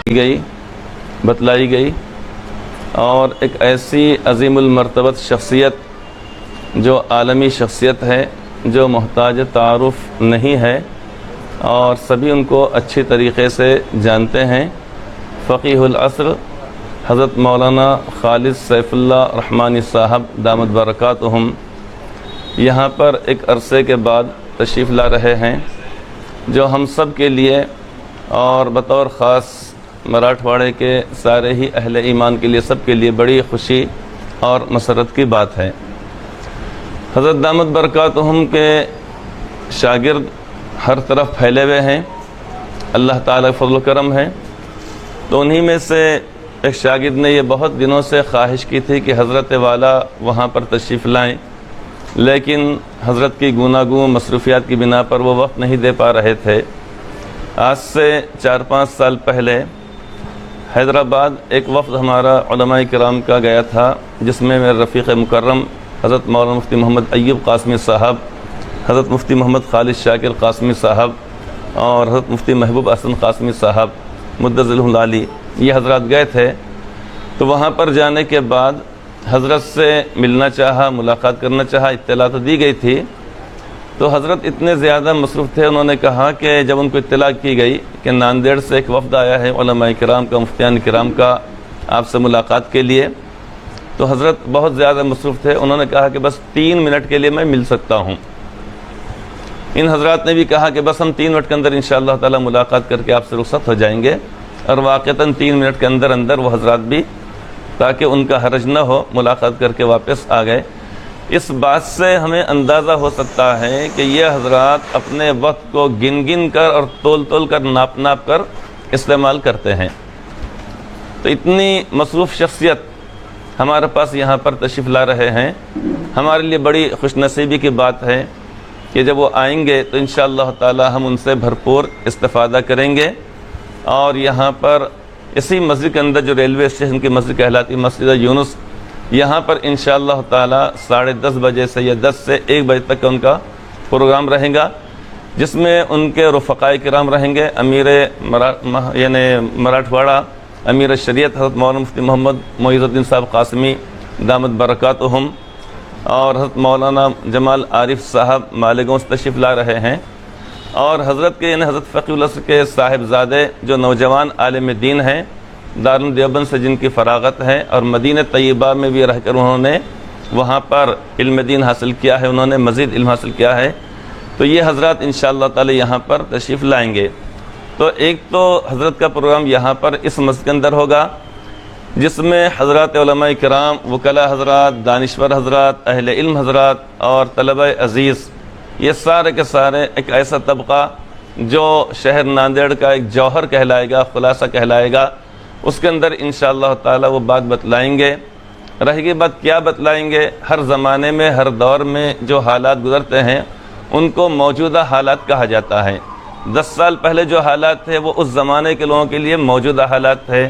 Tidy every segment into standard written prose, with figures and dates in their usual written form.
گئی بتلائی گئی، اور ایک ایسی عظیم المرتبت شخصیت جو عالمی شخصیت ہے، جو محتاج تعارف نہیں ہے اور سبھی ان کو اچھی طریقے سے جانتے ہیں، فقیہ العصر حضرت مولانا خالد سیف اللہ رحمانی صاحب دامت برکاتہم یہاں پر ایک عرصے کے بعد تشریف لا رہے ہیں، جو ہم سب کے لیے اور بطور خاص مراٹھواڑے کے سارے ہی اہل ایمان کے لیے، سب کے لیے بڑی خوشی اور مسرت کی بات ہے۔ حضرت دامت برکاتہم کے شاگرد ہر طرف پھیلے ہوئے ہیں، اللہ تعالیٰ فضل و کرم ہے۔ تو انہی میں سے ایک شاگرد نے یہ بہت دنوں سے خواہش کی تھی کہ حضرت والا وہاں پر تشریف لائیں، لیکن حضرت کی گوناگوں مصروفیات کی بنا پر وہ وقت نہیں دے پا رہے تھے۔ آج سے 4-5 سال پہلے حیدرآباد ایک وفد ہمارا علماء کرام کا گیا تھا، جس میں میرے رفیق مکرم حضرت مولانا مفتی محمد ایوب قاسمی صاحب، حضرت مفتی محمد خالد شاکر قاسمی صاحب اور حضرت مفتی محبوب حسن قاسمی صاحب مدظلہ العالی، یہ حضرات گئے تھے۔ تو وہاں پر جانے کے بعد حضرت سے ملنا چاہا، ملاقات کرنا چاہا، اطلاع تو دی گئی تھی۔ تو حضرت اتنے زیادہ مصروف تھے، انہوں نے کہا کہ جب ان کو اطلاع کی گئی کہ ناندیڑ سے ایک وفد آیا ہے علماء کرام کا، مفتیان کرام کا، آپ سے ملاقات کے لیے، تو حضرت بہت زیادہ مصروف تھے۔ انہوں نے کہا کہ بس 3 منٹ کے لیے میں مل سکتا ہوں۔ ان حضرات نے بھی کہا کہ بس ہم 3 منٹ کے اندر انشاءاللہ تعالی ملاقات کر کے آپ سے رخصت ہو جائیں گے، اور واقعتاً 3 منٹ کے اندر اندر وہ حضرات بھی، تاکہ ان کا حرج نہ ہو، ملاقات کر کے واپس آ گئے۔ اس بات سے ہمیں اندازہ ہو سکتا ہے کہ یہ حضرات اپنے وقت کو گن گن کر اور تول تول کر، ناپ ناپ کر استعمال کرتے ہیں۔ تو اتنی مصروف شخصیت ہمارے پاس یہاں پر تشریف لا رہے ہیں، ہمارے لیے بڑی خوش نصیبی کی بات ہے کہ جب وہ آئیں گے تو انشاءاللہ تعالی ہم ان سے بھرپور استفادہ کریں گے، اور یہاں پر اسی مسجد کے اندر جو ریلوے اسٹیشن کی مسجد کہلاتی مسجد یونس، یہاں پر انشاءاللہ تعالی 10:30 بجے سے یا 10 سے 1 بجے تک ان کا پروگرام رہے گا، جس میں ان کے رفقائے کرام رہیں گے، امیر یعنی مراٹھواڑہ امیر شریعت حضرت مولانا مفتی محمد معیز الدین صاحب قاسمی دامت برکاتہم، اور حضرت مولانا جمال عارف صاحب مالیگاؤں سے تشریف لا رہے ہیں، اور حضرت کے یعنی حضرت فقیہ العصر کے صاحبزادے جو نوجوان عالم دین ہیں، دارالعلوم دیوبند سے جن کی فراغت ہے، اور مدینہ طیبہ میں بھی رہ کر انہوں نے وہاں پر علم دین حاصل کیا ہے، انہوں نے مزید علم حاصل کیا ہے، تو یہ حضرات انشاءاللہ تعالی یہاں پر تشریف لائیں گے۔ تو ایک تو حضرت کا پروگرام یہاں پر اس مسجد کے اندر ہوگا، جس میں حضرات علماء کرام، وکلاء حضرات، دانشور حضرات، اہل علم حضرات اور طلبہ عزیز، یہ سارے کے سارے ایک ایسا طبقہ جو شہر ناندیڑ کا ایک جوہر کہلائے گا، خلاصہ کہلائے گا، اس کے اندر انشاءاللہ تعالی وہ بات بتلائیں گے۔ رہے گی بات کیا بتلائیں گے، ہر زمانے میں، ہر دور میں جو حالات گزرتے ہیں ان کو موجودہ حالات کہا جاتا ہے۔ 10 سال پہلے جو حالات تھے وہ اس زمانے کے لوگوں کے لیے موجودہ حالات تھے،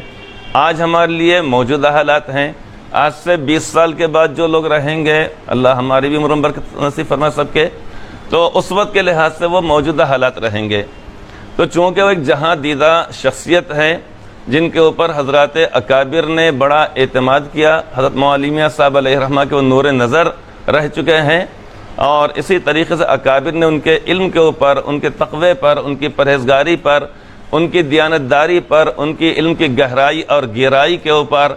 آج ہمارے لیے موجودہ حالات ہیں۔ آج سے 20 سال کے بعد جو لوگ رہیں گے، اللہ ہماری بھی عمر برکت نصیب فرمائے سب کے، تو اس وقت کے لحاظ سے وہ موجودہ حالات رہیں گے۔ تو چونکہ وہ ایک جہاں دیدہ شخصیت ہے جن کے اوپر حضرات اکابر نے بڑا اعتماد کیا، حضرت معلیمیہ صاحب علیہ الرحمہ کے وہ نور نظر رہ چکے ہیں، اور اسی طریقے سے اکابر نے ان کے علم کے اوپر، ان کے تقوی پر، ان کی پرہیزگاری پر، ان کی دیانتداری پر، ان کی علم کی گہرائی اور گہرائی کے اوپر،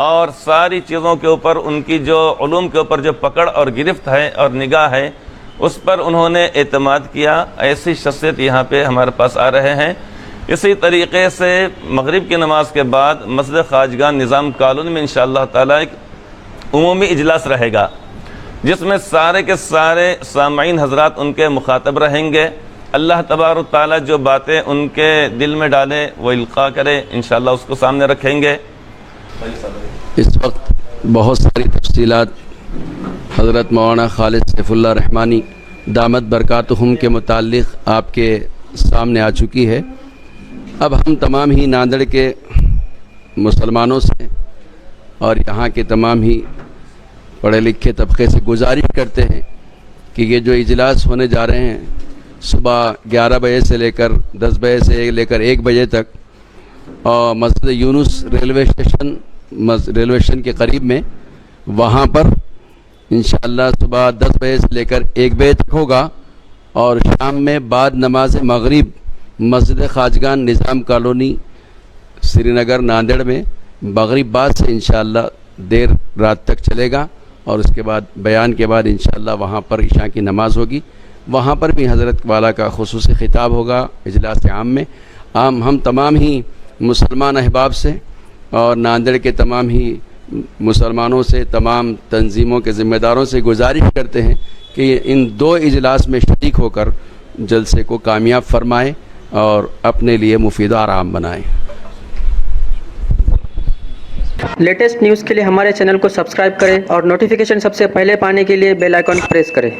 اور ساری چیزوں کے اوپر ان کی جو علوم کے اوپر جو پکڑ اور گرفت ہے اور نگاہ ہے، اس پر انہوں نے اعتماد کیا۔ ایسی شخصیت یہاں پہ ہمارے پاس آ رہے ہیں۔ اسی طریقے سے مغرب کی نماز کے بعد مسجد خواجگان نظام کالونی میں انشاءاللہ تعالیٰ ایک عمومی اجلاس رہے گا، جس میں سارے کے سارے سامعین حضرات ان کے مخاطب رہیں گے۔ اللہ تبارک تعالیٰ جو باتیں ان کے دل میں ڈالے وہ القاء کرے، انشاءاللہ اس کو سامنے رکھیں گے۔ اس وقت بہت ساری تفصیلات حضرت مولانا خالد سیف اللہ رحمانی دامت برکاتہم کے متعلق آپ کے سامنے آ چکی ہے۔ اب ہم تمام ہی ناندیڑ کے مسلمانوں سے اور یہاں کے تمام ہی پڑھے لکھے طبقے سے گزارش کرتے ہیں کہ یہ جو اجلاس ہونے جا رہے ہیں صبح 11 بجے سے لے کر 10 بجے سے لے کر 1 بجے تک، اور مسجد یونس ریلوے اسٹیشن کے قریب میں، وہاں پر انشاءاللہ صبح 10 بجے سے لے کر 1 بجے تک ہوگا، اور شام میں بعد نماز مغرب مسجد خواجگان نظام کالونی سری نگر ناندیڑ میں مغرب بعد سے انشاءاللہ دیر رات تک چلے گا، اور اس کے بعد بیان کے بعد انشاءاللہ وہاں پر عشاء کی نماز ہوگی۔ وہاں پر بھی حضرت والا کا خصوصی خطاب ہوگا اجلاس عام میں۔ ہم تمام ہی مسلمان احباب سے اور ناندیڑ کے تمام ہی مسلمانوں سے، تمام تنظیموں کے ذمہ داروں سے گزارش کرتے ہیں کہ ان 2 اجلاس میں شریک ہو کر جلسے کو کامیاب فرمائیں اور اپنے لیے مفید و آرام بنائیں۔ لیٹسٹ نیوز کے لیے ہمارے چینل کو سبسکرائب کریں اور نوٹیفیکیشن سب سے پہلے پانے کے لیے بیل آئیکن پریس کریں۔